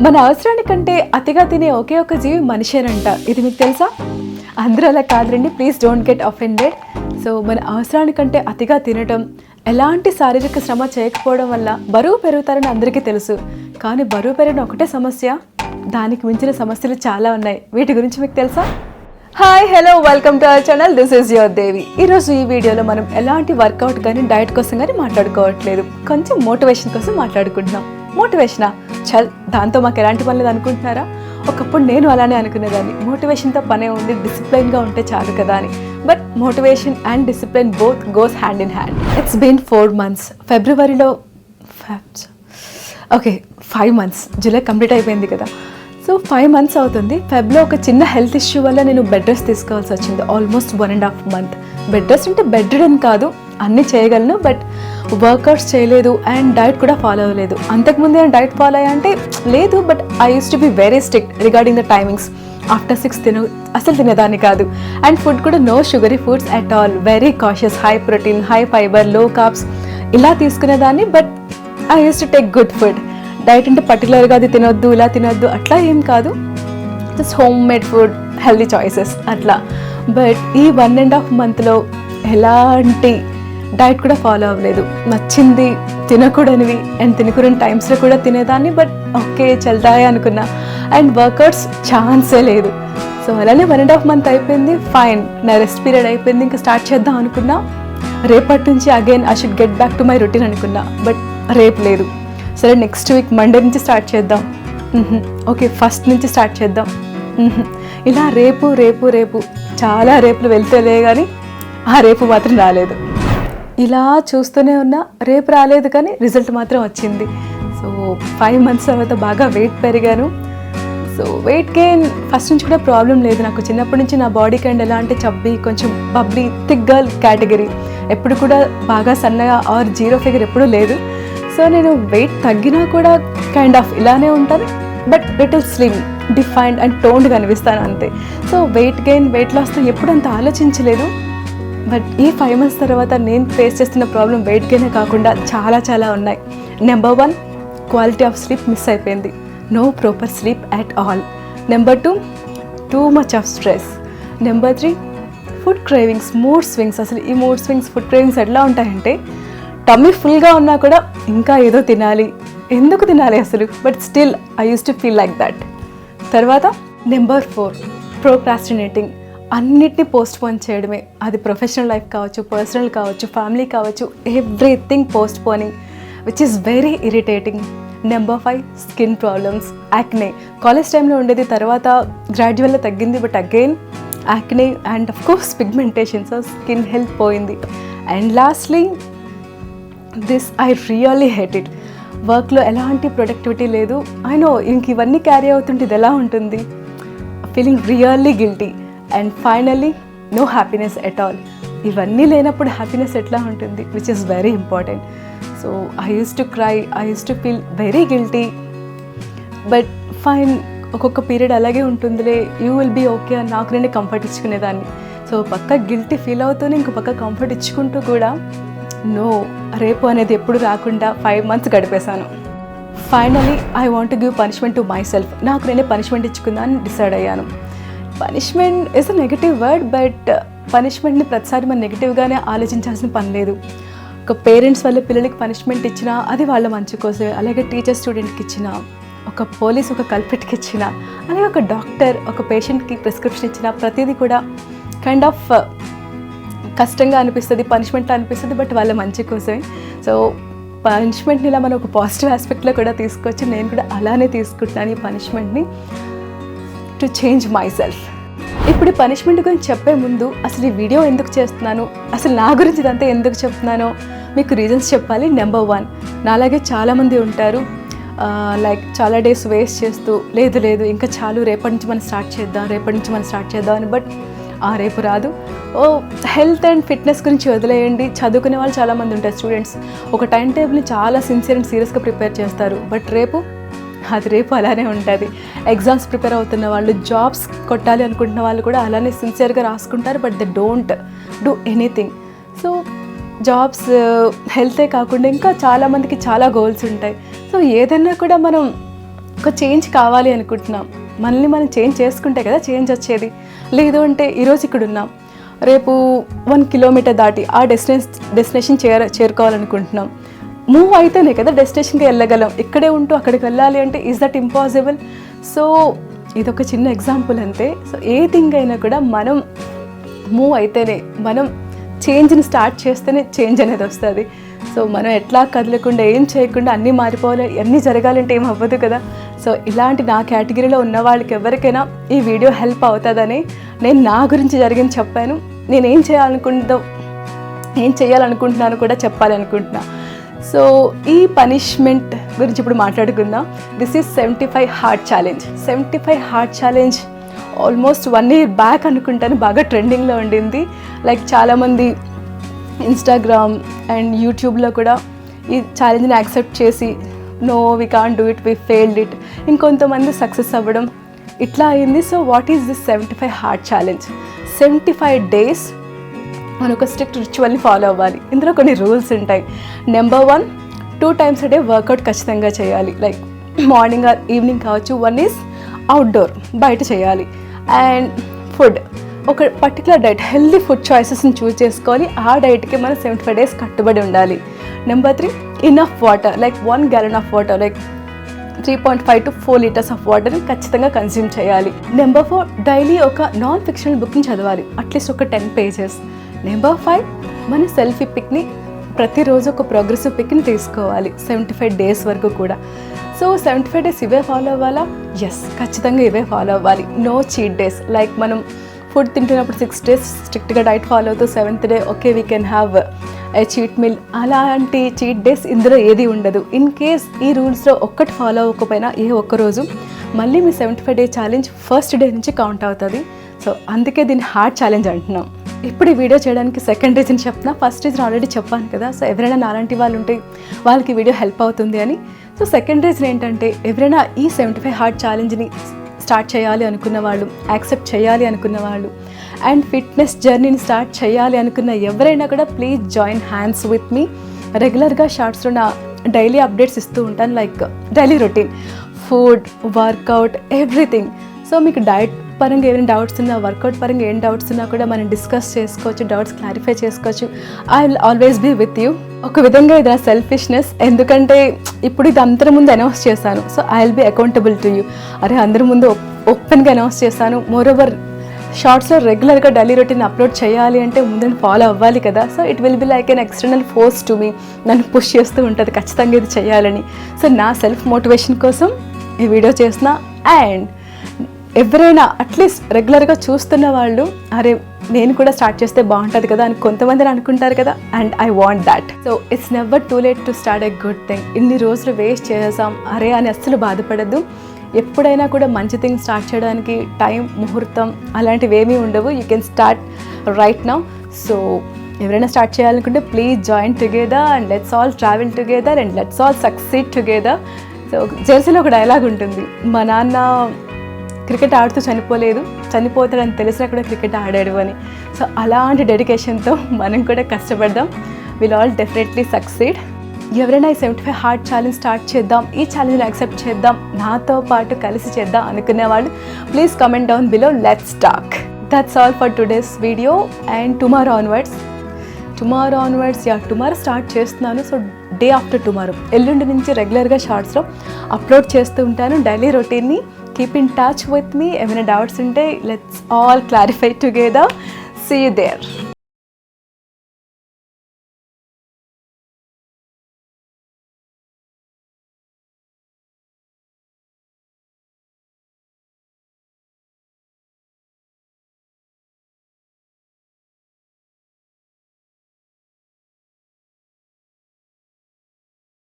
మన అవసరానికంటే అతిగా తినే ఒకే ఒక జీవి మనిషేనంట. ఇది మీకు తెలుసా? అందరూ అలా కాదురండి, please don't get offended. So మన అవసరానికంటే అతిగా తినటం, ఎలాంటి శారీరక శ్రమ చేయకపోవడం వల్ల బరువు పెరుగుతారని అందరికీ తెలుసు. కానీ బరువు పెరిగిన ఒకటే సమస్య, దానికి మించిన సమస్యలు చాలా ఉన్నాయి. వీటి గురించి మీకు తెలుసా? Hi, hello, welcome to our channel. This is your Devi. ఈరోజు ఈ వీడియోలో మనం ఎలాంటి వర్కౌట్ కానీ డైట్ కోసం కానీ మాట్లాడుకోవట్లేదు, కొంచెం మోటివేషన్ కోసం మాట్లాడుకుంటున్నాం. మోటివేషనా? చల్, దాంతో మాకు ఎలాంటి పని లేదు అనుకుంటున్నారా? ఒకప్పుడు నేను అలానే అనుకునేదాన్ని, మోటివేషన్తో పనే ఉంది, డిసిప్లైన్గా ఉంటే చాలు కదా అని. But motivation and discipline both goes hand in hand. It's been 4 months. ఫిబ్రవరిలో 5 months. జూలై కంప్లీట్ అయిపోయింది కదా. సో 5 months అవుతుంది. ఫెబ్లో ఒక చిన్న హెల్త్ ఇష్యూ వల్ల నేను బెడ్ రెస్ట్ తీసుకోవాల్సి వచ్చింది. Almost 1.5 months. బెడ్ రెస్ట్ అంటే బెడ్ రిడన్ కాదు, అన్నీ చేయగలను, బట్ వర్కౌట్స్ చేయలేదు అండ్ డైట్ కూడా ఫాలో అవ్వలేదు. అంతకుముందు నేను డైట్ ఫాలో అయ్యా అంటే లేదు, but I use to be very strict regarding the timings. After 6 అసలు తినేదాన్ని కాదు. అండ్ ఫుడ్ కూడా no sugary foods at all, very cautious, high protein, high fibre, low carbs ఇలా తీసుకునేదాన్ని. But I use to take good food. Diet అంటే పర్టికులర్గా అది తినొద్దు, ఇలా తినొద్దు అట్లా ఏం కాదు, just home made food, healthy choices అట్లా. బట్ ఈ 1.5 monthలో ఎలాంటి డైట్ కూడా ఫాలో అవ్వలేదు. నచ్చింది తినకూడనివి అండ్ తినకూడని టైమ్స్లో కూడా తినేదాన్ని. బట్ ఓకే చల్తాయే అనుకున్నా. అండ్ వర్కౌట్స్ ఛాన్సే లేదు. సో అలానే 1.5 month అయిపోయింది. ఫైన్, నా రెస్ట్ పీరియడ్ అయిపోయింది, ఇంకా స్టార్ట్ చేద్దాం అనుకున్నా. రేపటి నుంచి again I should get back to my routine అనుకున్నా. బట్ రేపు లేదు. సరే నెక్స్ట్ వీక్ మండే నుంచి స్టార్ట్ చేద్దాం. ఓకే, ఫస్ట్ నుంచి స్టార్ట్ చేద్దాం. ఇలా రేపు రేపు రేపు చాలా రేపులు వెళ్తేలే కానీ ఆ రేపు మాత్రం రాలేదు. ఇలా చూస్తూనే ఉన్నా, రేపు రాలేదు కానీ రిజల్ట్ మాత్రం వచ్చింది. సో 5 months తర్వాత బాగా వెయిట్ పెరిగాను. సో వెయిట్ గెయిన్ ఫస్ట్ నుంచి కూడా ప్రాబ్లం లేదు నాకు. చిన్నప్పటి నుంచి నా బాడీ కైండ్ ఎలా అంటే చబ్బీ, కొంచెం బబ్లీ, థిక్ గర్ల్ కేటగిరీ. ఎప్పుడు కూడా బాగా సన్నగా ఆర్ 0 figure ఎప్పుడూ లేదు. సో నేను వెయిట్ తగ్గినా కూడా కైండ్ ఆఫ్ ఇలానే ఉంటాను, but little slim, defined and toned కనిపిస్తాను అంతే. సో వెయిట్ గెయిన్, వెయిట్ లాస్తో ఎప్పుడు అంత ఆలోచించలేదు. బట్ ఈ 5 months తర్వాత నేను ఫేస్ చేస్తున్న ప్రాబ్లం వెయిట్ గెయినే కాకుండా చాలా చాలా ఉన్నాయి. Number 1, quality of sleep miss అయిపోయింది. No proper sleep at all. Number 2, too much of stress. Number 3, food cravings, mood swings. అసలు ఈ మూడ్ స్వింగ్స్, ఫుడ్ క్రేవింగ్స్ ఎట్లా ఉంటాయంటే, టమ్మీ ఫుల్గా ఉన్నా కూడా ఇంకా ఏదో తినాలి, ఎందుకు తినాలి అసలు, but still I use to feel like that. తర్వాత నెంబర్ 4, ప్రోక్రాస్టినేటింగ్. అన్నిటినీ పోస్ట్ పోన్ చేయడమే. అది ప్రొఫెషనల్ లైఫ్ కావచ్చు, పర్సనల్ కావచ్చు, ఫ్యామిలీ కావచ్చు, everything postponing, which is very irritating. Number 5, skin problems, acne. College టైంలో ఉండేది, తర్వాత గ్రాడ్యువల్గా తగ్గింది, but again acne and of course pigmentation. So skin health పోయింది. And lastly this, I really hate it. వర్క్లో ఎలాంటి ప్రొడక్టివిటీ లేదు. ఐ నో ఇంక ఇవన్నీ క్యారీ అవుతుంటే ఇది ఎలా ఉంటుంది, feeling really guilty. And finally no happiness at all. ఇవన్నీ లేనప్పుడు హ్యాపీనెస్ ఎట్లా ఉంటుంది, which is very important. So I use to cry, I use to feel very guilty. But fine, ఒక్కొక్క పీరియడ్ అలాగే ఉంటుందిలే, యూ విల్ బీ ఓకే అని నాకు నేను కంఫర్ట్ ఇచ్చుకునేదాన్ని. సో పక్క గిల్టీ ఫీల్ అవుతూనే ఇంకో పక్క కంఫర్ట్ ఇచ్చుకుంటూ కూడా నో, రేపు అనేది ఎప్పుడు రాకుండా 5 months గడిపేశాను. Finally I want to give punishment to myself. నాకు నేనే పనిష్మెంట్ ఇచ్చుకుందా అని డిసైడ్ అయ్యాను. Punishment is a negative word, but పనిష్మెంట్ని ప్రతిసారి మనం నెగిటివ్గానే ఆలోచించాల్సిన పని లేదు. ఒక పేరెంట్స్ వల్ల పిల్లలకి పనిష్మెంట్ ఇచ్చినా అది వాళ్ళ మంచి కోసమే. అలాగే టీచర్ స్టూడెంట్కి ఇచ్చినా, ఒక పోలీస్ ఒక కల్పిట్కి ఇచ్చినా, అలాగే ఒక డాక్టర్ ఒక పేషెంట్కి ప్రిస్క్రిప్షన్ ఇచ్చినా, ప్రతిదీ కూడా కైండ్ ఆఫ్ కష్టంగా అనిపిస్తుంది, పనిష్మెంట్లా అనిపిస్తుంది, బట్ వాళ్ళ మంచి కోసమే. సో పనిష్మెంట్ని ఇలా మనం ఒక పాజిటివ్ ఆస్పెక్ట్లో కూడా తీసుకోవచ్చు. నేను కూడా అలానే తీసుకుంటున్నాను ఈ పనిష్మెంట్ని, టు చేంజ్ మై సెల్ఫ్. ఇప్పుడు ఈ పనిష్మెంట్ గురించి చెప్పే ముందు అసలు ఈ వీడియో ఎందుకు చేస్తున్నాను, అసలు నా గురించి ఇదంతా ఎందుకు చెప్తున్నానో మీకు రీజన్స్ చెప్పాలి. నెంబర్ 1, నాలాగే చాలామంది ఉంటారు, లైక్ చాలా డేస్ వేస్ట్ చేస్తూ లేదు ఇంకా చాలు, రేపటి నుంచి మనం స్టార్ట్ చేద్దాం అని. బట్ ఆ రేపు రాదు. హెల్త్ అండ్ ఫిట్నెస్ గురించి వదిలేయండి, చదువుకునే వాళ్ళు చాలామంది ఉంటారు, స్టూడెంట్స్ ఒక టైం టేబుల్ని చాలా సిన్సియర్ అండ్ సీరియస్గా ప్రిపేర్ చేస్తారు. బట్ రేపు అలానే ఉంటుంది. ఎగ్జామ్స్ ప్రిపేర్ అవుతున్న వాళ్ళు, జాబ్స్ కొట్టాలి అనుకుంటున్న వాళ్ళు కూడా అలానే సిన్సియర్గా రాసుకుంటారు, but they don't do anything. So jobs, హెల్తే కాకుండా ఇంకా చాలామందికి చాలా గోల్స్ ఉంటాయి. సో ఏదైనా కూడా మనం ఒక చేంజ్ కావాలి అనుకుంటున్నాం, మనల్ని మనం చేంజ్ చేసుకుంటే కదా చేంజ్ వచ్చేది. లేదు అంటే ఈరోజు ఇక్కడ ఉన్నాం, రేపు 1 కిలోమీటర్ దాటి ఆ డెస్టినేషన్ చేరుకోవాలనుకుంటున్నాం. మూవ్ అయితేనే కదా డెస్టినేషన్కి వెళ్ళగలం. ఇక్కడే ఉంటూ అక్కడికి వెళ్ళాలి అంటే ఈజ్ దట్ ఇంపాసిబుల్? సో ఇదొక చిన్న ఎగ్జాంపుల్ అంతే. సో ఏ థింగ్ అయినా కూడా మనం మూవ్ అయితేనే, మనం చేంజ్ని స్టార్ట్ చేస్తేనే చేంజ్ అనేది వస్తుంది. సో మనం ఎట్లా కదలకుండా ఏం చేయకుండా అన్నీ మారిపోవాలి, అన్నీ జరగాలంటే ఏం అవ్వదు కదా. సో ఇలాంటి నా కేటగిరీలో ఉన్న వాళ్ళకి ఎవరికైనా ఈ వీడియో హెల్ప్ అవుతుందని నేను నా గురించి జరిగింది చెప్పాను. నేను ఏం చేయాలనుకుంటున్నాను కూడా చెప్పాలి అనుకుంటున్నా. సో ఈ పనిష్మెంట్ గురించి ఇప్పుడు మాట్లాడుకుందాం. This is 75 hard challenge. 75 hard challenge almost 1 year back అనుకుంటాను బాగా ట్రెండింగ్లో ఉండింది. లైక్ చాలామంది ఇన్స్టాగ్రామ్ అండ్ యూట్యూబ్లో కూడా ఈ ఛాలెంజ్ని యాక్సెప్ట్ చేసి no we can't do it, we failed it, ఇంకొంతమంది సక్సెస్ అవ్వడం ఇట్లా అయింది. So what is this 75 hard challenge? 75 days మనం ఒక స్ట్రిక్ట్ రిచువల్ని ఫాలో అవ్వాలి. ఇందులో కొన్ని రూల్స్ ఉంటాయి. Number 1, 2 times a day workout ఖచ్చితంగా చేయాలి. లైక్ మార్నింగ్ ఆర్ ఈవినింగ్ కావచ్చు. 1 is అవుట్డోర్, బయట చేయాలి. అండ్ ఫుడ్, ఒక పర్టికులర్ డైట్, హెల్దీ ఫుడ్ చాయిసెస్ని చూస్ చేసుకోవాలి. ఆ డైట్కి మనం 75 days కట్టుబడి ఉండాలి. Number 3, enough water, like 1 gallon of water, like 3.5 to 4 liters of వాటర్ని ఖచ్చితంగా కన్జ్యూమ్ చేయాలి. నెంబర్ 4, డైలీ ఒక నాన్ ఫిక్షనల్ బుక్ని చదవాలి, అట్లీస్ట్ ఒక 10 pages. నెంబర్ 5, మన సెల్ఫీ పిక్ని ప్రతిరోజు ఒక ప్రోగ్రెసివ్ పిక్ని తీసుకోవాలి 75 days వరకు కూడా. సో 75 days ఇవే ఫాలో అవ్వాలా? ఎస్, ఖచ్చితంగా ఇవే ఫాలో అవ్వాలి. No cheat days. లైక్ మనం ఫుడ్ తింటున్నప్పుడు 6 days స్ట్రిక్ట్గా డైట్ ఫాలో అవుతూ 7th day okay we can have a cheat meal, అలాంటి చీట్ డేస్ ఇందులో ఏది ఉండదు. ఇన్ కేస్ ఈ రూల్స్లో ఒక్కటి ఫాలో అవ్వకపోయినా ఏ ఒక్కరోజు మళ్ళీ మీ 75 day ఛాలెంజ్ ఫస్ట్ డే నుంచి కౌంట్ అవుతుంది. సో అందుకే దీన్ని హార్డ్ ఛాలెంజ్ అంటున్నాం. ఇప్పుడు ఈ వీడియో చేయడానికి సెకండ్ రీజన్ చెప్తున్నా. ఫస్ట్ రీజన్ ఆల్రెడీ చెప్పాను కదా. సో ఎవరైనా నాలాంటి వాళ్ళు ఉంటే వాళ్ళకి వీడియో హెల్ప్ అవుతుంది అని. సో సెకండ్ రీజన్ ఏంటంటే, ఎవరైనా ఈ 75 హార్ట్ ఛాలెంజ్ని స్టార్ట్ చేయాలి అనుకున్న వాళ్ళు, యాక్సెప్ట్ చేయాలి అనుకున్న వాళ్ళు, అండ్ ఫిట్నెస్ జర్నీని స్టార్ట్ చేయాలి అనుకున్న ఎవరైనా కూడా please join hands with me. రెగ్యులర్గా షార్ట్స్లో నా డైలీ అప్డేట్స్ ఇస్తూ ఉంటాను, like daily routine, food, workout, everything. So మీకు డైట్ పరంగా ఏమైనా డౌట్స్ ఉన్నా, వర్కౌట్ పరంగా ఏం డౌట్స్ ఉన్నా కూడా మనం డిస్కస్ చేసుకోవచ్చు, డౌట్స్ క్లారిఫై చేసుకోవచ్చు. I will always be with you. ఒక విధంగా ఇది నా సెల్ఫిష్నెస్, ఎందుకంటే ఇప్పుడు ఇది అందరి ముందు అనౌన్స్ చేశాను. So I will be accountable to you. అరే అందరి ముందు ఓపెన్గా అనౌన్స్ చేశాను. మోరోవర్ షార్ట్స్లో రెగ్యులర్గా డైలీ రొటీన్ అప్లోడ్ చేయాలి అంటే ముందు ఫాలో అవ్వాలి కదా. So it will be like an external force to me. నన్ను పుష్ చేస్తూ ఉంటుంది ఖచ్చితంగా ఇది చేయాలని. సో నా సెల్ఫ్ మోటివేషన్ కోసం ఈ వీడియో చేసిన. అండ్ ఎవరైనా అట్లీస్ట్ రెగ్యులర్గా చూస్తున్న వాళ్ళు, అరే నేను కూడా స్టార్ట్ చేస్తే బాగుంటుంది కదా అని కొంతమందిని అనుకుంటారు కదా. And I want that. So it's never too late to start a good thing. ఇన్ని రోజులు వేస్ట్ చేసాం అరే అని అస్సలు బాధపడద్దు. ఎప్పుడైనా కూడా మంచి థింగ్ స్టార్ట్ చేయడానికి టైం, ముహూర్తం అలాంటివి ఏమీ ఉండవు. You can start right now. So ఎవరైనా స్టార్ట్ చేయాలనుకుంటే please join together and let's all travel together and let's all succeed together. So జెర్సీలో ఒక డైలాగ్ ఉంటుంది, మా నాన్న క్రికెట్ ఆడుతూ చనిపోతాడని తెలిసినా కూడా క్రికెట్ ఆడాడు అని. సో అలాంటి డెడికేషన్తో మనం కూడా కష్టపడదాం. Will all definitely succeed. ఎవరైనా ఈ 75 హార్ట్ ఛాలెంజ్ స్టార్ట్ చేద్దాం, ఈ ఛాలెంజ్ని యాక్సెప్ట్ చేద్దాం, నాతో పాటు కలిసి చేద్దాం అనుకునే వాళ్ళు please comment down below. Let's talk. That's all for today's video. And tomorrow onwards tomorrow start చేస్తున్నాను. సో డే ఆఫ్టర్ టుమారో, ఎల్లుండి నుంచి రెగ్యులర్గా షార్ట్స్లో అప్లోడ్ చేస్తూ ఉంటాను డైలీ రొటీన్ని. Keep in touch with me. ఏమైనా డౌట్స్ ఉంటే let's all clarify together. See you there.